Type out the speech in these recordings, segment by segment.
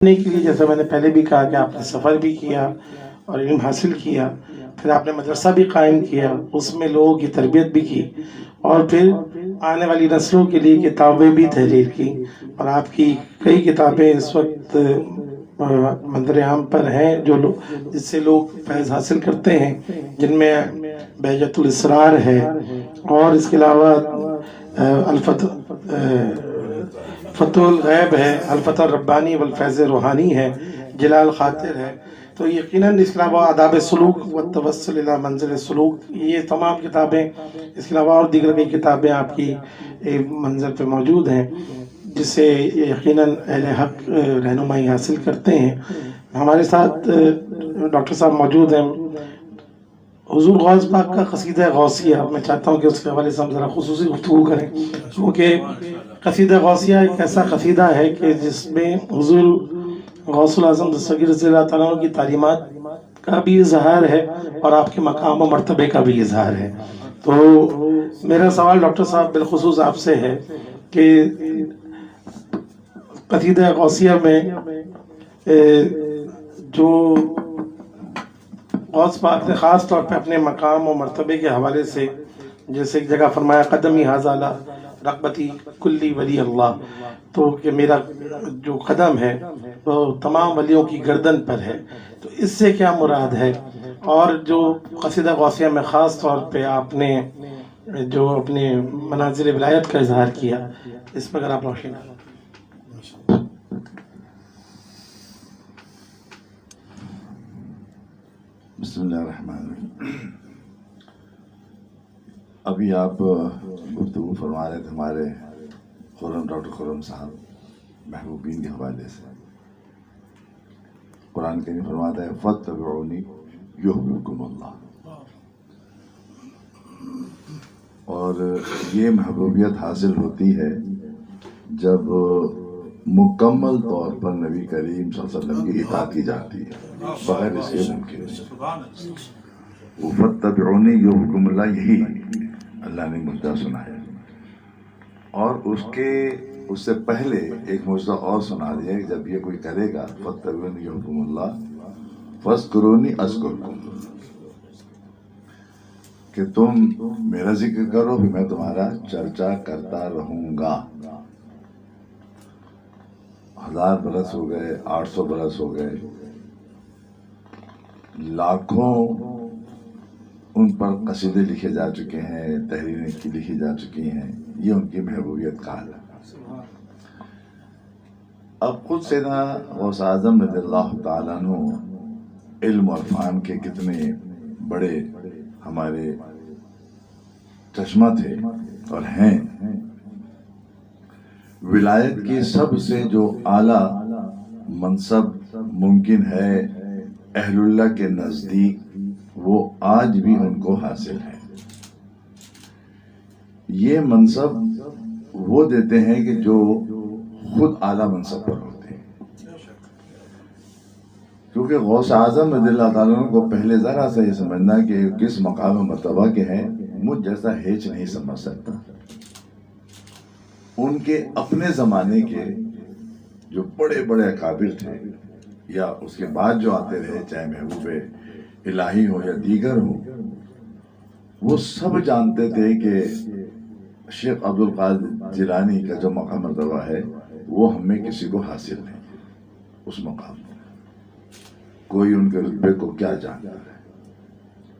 کے لیے جیسا میں نے پہلے بھی کہا کہ آپ نے سفر بھی کیا اور علم حاصل کیا، پھر آپ نے مدرسہ بھی قائم کیا، اس میں لوگوں کی تربیت بھی کی، اور پھر آنے والی نسلوں کے لیے کتابیں بھی تحریر کی، اور آپ کی کئی کتابیں اس وقت منظر عام پر ہیں جو جس سے لوگ فیض حاصل کرتے ہیں، جن میں بہجت الاسرار ہے، اور اس کے علاوہ فتح الغیب ہے، الفتح الربانی والفیض روحانی ہے، جلال خاطر ہے. تو یقیناً اس کے علاوہ آداب سلوک والتوسل الی منزل سلوک، یہ تمام کتابیں، اس کے علاوہ اور دیگر کئی کتابیں آپ کی منزل پہ موجود ہیں، جس سے یقیناً اہل حق رہنمائی حاصل کرتے ہیں. ہمارے ساتھ ڈاکٹر صاحب موجود ہیں. حضور غوث پاک کا قصیدہ غوثیہ، میں چاہتا ہوں کہ اس کے حوالے سے ہم ذرا خصوصی گفتگو کریں، کیونکہ قصیدہ غوثیہ ایک ایسا قصیدہ ہے کہ جس میں حضور غوث العظم دستگیر رضی اللہ تعالیٰ عنہ کی تعلیمات کا بھی اظہار ہے اور آپ کے مقام و مرتبے کا بھی اظہار ہے. تو میرا سوال ڈاکٹر صاحب بالخصوص آپ سے ہے کہ قصیدہ غوثیہ میں جو غوث پاک نے خاص طور پہ اپنے مقام و مرتبے کے حوالے سے، جیسے ایک جگہ فرمایا قدمی ھذا لا رغبتی کلی ولی اللہ، تو کہ میرا جو قدم ہے وہ تمام ولیوں کی گردن پر ہے، تو اس سے کیا مراد ہے؟ اور جو قصیدہ غوثیہ میں خاص طور پہ آپ نے جو اپنے مناظر ولایت کا اظہار کیا، اس پر اگر آپ روشنی ڈالیں. بسم اللہ الرحمن الرحیم. ابھی آپ گفتگو فرما رہے تھے ہمارے ڈاکٹر خرم صاحب محبوبین کے حوالے سے. قرآن کریم فرماتا ہے فاتبعونی یحببکم اللہ، اور یہ محبوبیت حاصل ہوتی ہے جب مکمل طور پر نبی کریم صلی اللہ علیہ وسلم کی اطاعت کی جاتی ہے، بغیر اس کے ممکن نہیں. فاتبعونی یحببکم اللہ، یہی اللہ نے مجدہ سنا ہے. اور اس سے پہلے ایک معجزہ اور سنا دیا ہے، جب یہ کوئی کرے گا فاتبعونی یحببکم اللہ فاذکرونی اذکرکم، کہ تم میرا ذکر کرو بھی میں تمہارا چرچا کرتا رہوں گا. 1000 برس ہو گئے، 800 برس ہو گئے، لاکھوں ان پر قصیدے لکھے جا چکے ہیں، تحریریں لکھی جا چکی ہیں. یہ ان کی محبوبیت کا حال ہے. اب خود سیدنا غوث اعظم رضی اللہ تعالیٰ عنہ علم و عرفان کے کتنے بڑے ہمارے چشمہ تھے اور ہیں. ولایت کی سب سے جو اعلیٰ منصب ممکن ہے اہل اللہ کے نزدیک، وہ آج بھی ان کو حاصل ہے. یہ منصب وہ دیتے ہیں کہ جو خود اعلیٰ منصب پر ہوتے ہیں. کیونکہ غوث اعظم رضی اللہ تعالیٰ عنہ کو پہلے ذرا سا یہ سمجھنا کہ کس مقام و مرتبہ کے ہیں، مجھ جیسا ہیچ نہیں سمجھ سکتا. ان کے اپنے زمانے کے جو بڑے بڑے اکابر تھے، یا اس کے بعد جو آتے رہے، چاہے محبوب الہی ہو یا دیگر ہو، وہ سب جانتے تھے کہ شیخ عبد القادر جیلانی کا جو مقام مرتبہ ہے وہ ہم میں کسی کو حاصل نہیں. اس مقام کوئی ان کے رتبے کو کیا جانتا ہے.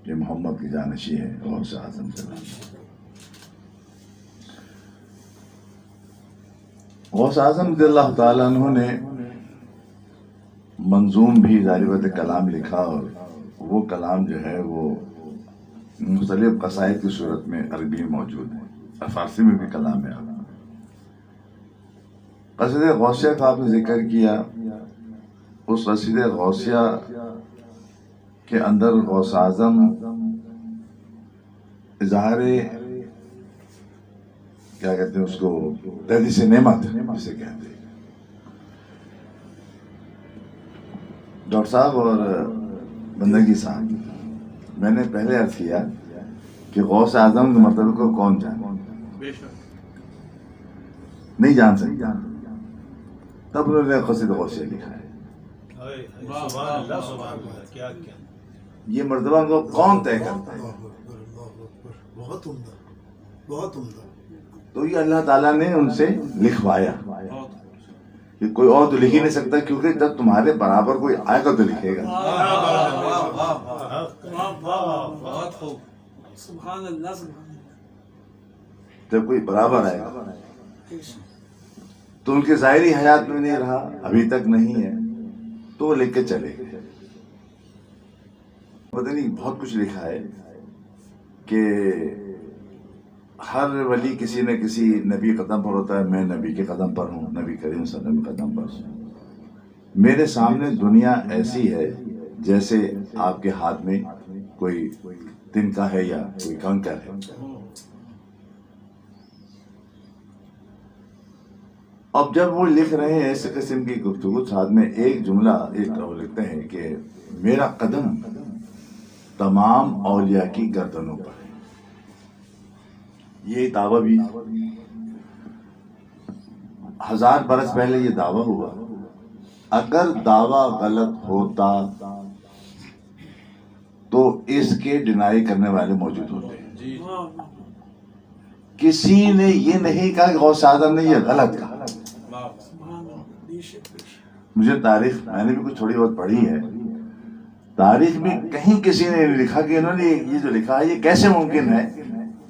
یہ محمد کی جانشی ہے غوث اعظم غوث اعظم رضی اللہ تعالیٰ عنہ نے منظوم بھی ظاہر کلام لکھا، اور وہ کلام جو ہے وہ مختلف قصائد کی صورت میں عربی میں موجود ہے، فارسی میں بھی کلام ہے. قصیدہ غوثیہ کا آپ نے ذکر کیا. اس قصیدہ غوثیہ کے اندر غوث اعظم اظہار کیا کہتے ہیں اس کو، تحدیث نعمت جسے کہتے ہیں. ڈاکٹر صاحب اور بندگی صاحب، میں نے پہلے عرض کیا کہ غوث اعظم کے مرتبے کو کون جانے؟ نہیں جان سکتا. تب انہوں نے قصیدہ غوثیہ لکھا ہے. سبحان اللہ سبحان اللہ، کیا کیا یہ مرتبہ کو کون طے کرتا ہے؟ بہت عمدہ، بہت عمدہ. تو یہ اللہ تعالیٰ نے ان سے لکھوایا. یہ کوئی اور تو لکھ ہی نہیں سکتا، کیونکہ جب تمہارے برابر کوئی آئے گا تو لکھے گا. بہت خوب. سبحان اللہ سبحان اللہ. جب کوئی برابر آئے گا تو ان کے ظاہری حیات میں نہیں رہا، ابھی تک نہیں ہے، تو وہ لکھ کے چلے گئے. پتہ نہیں بہت کچھ لکھا ہے کہ ہر ولی کسی نہ کسی نبی قدم پر ہوتا ہے. میں نبی کے قدم پر ہوں، نبی کریم صلی اللہ علیہ وسلم کے قدم پر ہوں. میرے سامنے دنیا ایسی ہے جیسے آپ کے ہاتھ میں کوئی تنکا ہے یا کوئی کنکر ہے. اب جب وہ لکھ رہے ہیں اس قسم کی گفتگو، ساتھ میں ایک جملہ لکھتے ہیں کہ میرا قدم تمام اولیاء کی گردنوں پر ہے. یہ دعویٰ بھی 1000 برس پہلے یہ دعویٰ ہوا. اگر دعویٰ غلط ہوتا تو اس کے ڈینائی کرنے والے موجود ہوتے ہیں. کسی نے یہ نہیں کہا کہ غوث اعظم نے یہ غلط کہا. مجھے تاریخ میں نے بھی کچھ تھوڑی بہت پڑھی ہے، تاریخ میں کہیں کسی نے لکھا کہ انہوں نے یہ جو لکھا ہے یہ کیسے ممکن ہے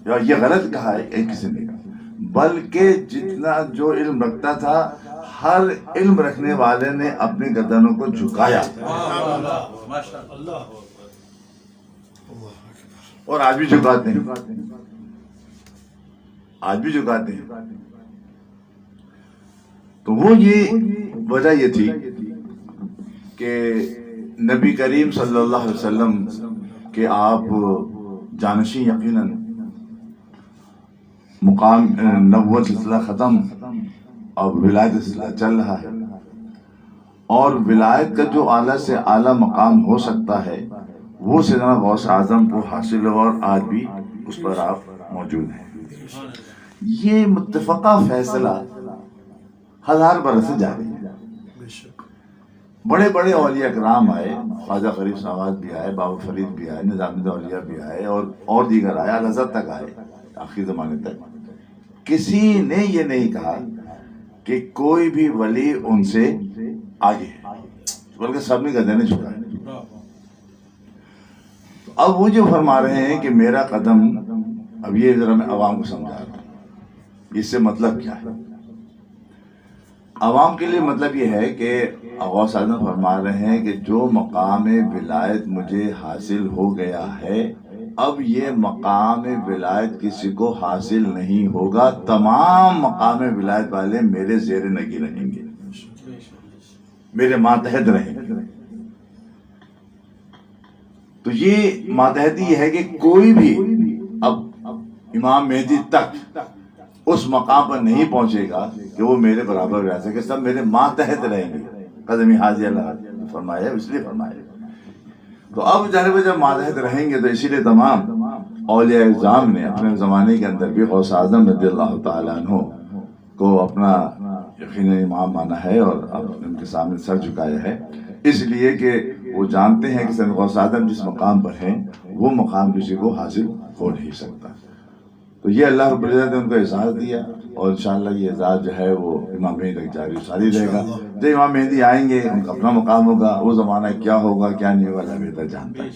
یا یہ غلط کہا ہے، ایک کسی نے کہا. بلکہ جتنا جو علم رکھتا تھا ہر علم رکھنے والے نے اپنی گردنوں کو جھکایا، اور آج بھی جھکاتے ہیں، آج بھی جھکاتے ہیں. تو وہ یہ وجہ یہ تھی کہ نبی کریم صلی اللہ علیہ وسلم کے آپ جانشین یقیناً مقام نبوت سلسلہ ختم، اب ولایت سلسلہ چل رہا ہے، اور ولایت کا جو اعلیٰ سے اعلیٰ مقام ہو سکتا ہے وہ سیدنا غوث اعظم کو حاصل ہوا، اور آج بھی اس پر آپ موجود ہیں. یہ متفقہ فیصلہ 1000 برس سے جاری ہے. بڑے بڑے اولیاء کرام آئے، خواجہ غریب ساوات بھی آئے، بابا فرید بھی آئے، نظام اولیاء بھی آئے، اور دیگر آئے، الحضرت تک آئے، آخری زمانے تک. کسی نے یہ نہیں کہا کہ کوئی بھی ولی ان سے آگے ہے، بلکہ سب نے گردنیں جھکائے. اب وہ جو فرما رہے ہیں کہ میرا قدم، اب یہ ذرا میں عوام کو سمجھا رہا ہوں اس سے مطلب کیا ہے. عوام کے لیے مطلب یہ ہے کہ غوث اعظم فرما رہے ہیں کہ جو مقام ولایت مجھے حاصل ہو گیا ہے، اب یہ مقام ولایت کسی کو حاصل نہیں ہوگا. تمام مقام ولایت والے میرے زیر نگی رہیں گے، میرے ماتحت رہیں گے. تو یہ ماتحتی یہ ہے کہ کوئی بھی اب امام مہدی تک اس مقام پر نہیں پہنچے گا کہ وہ میرے برابر رہ سکے. سب میرے ماتحت رہیں گے. قدمی حاضی اللہ فرمایا، اس لیے فرمایا. تو اب جب ماتحت رہیں گے تو اسی لیے تمام اولیاء اعظام نے اپنے زمانے کے اندر بھی غوث اعظم رضی اللہ تعالیٰ عنہ کو اپنا یقیناً امام مانا ہے، اور اب ان کے سامنے سر جھکایا ہے، اس لیے کہ وہ جانتے ہیں کہ سید غوث اعظم جس مقام پر ہیں وہ مقام کسی کو حاصل ہو نہیں سکتا. تو یہ اللہ رب العزت نے ان کو اعزاز دیا، اور انشاءاللہ یہ اعزاز جو ہے وہ امام مہدی تک جاری رہے گا. جب امام مہدی آئیں گے ان کا اپنا مقام ہوگا، وہ زمانہ کیا ہوگا کیا نہیں ہوگا اللہ بہتر جانتا ہے.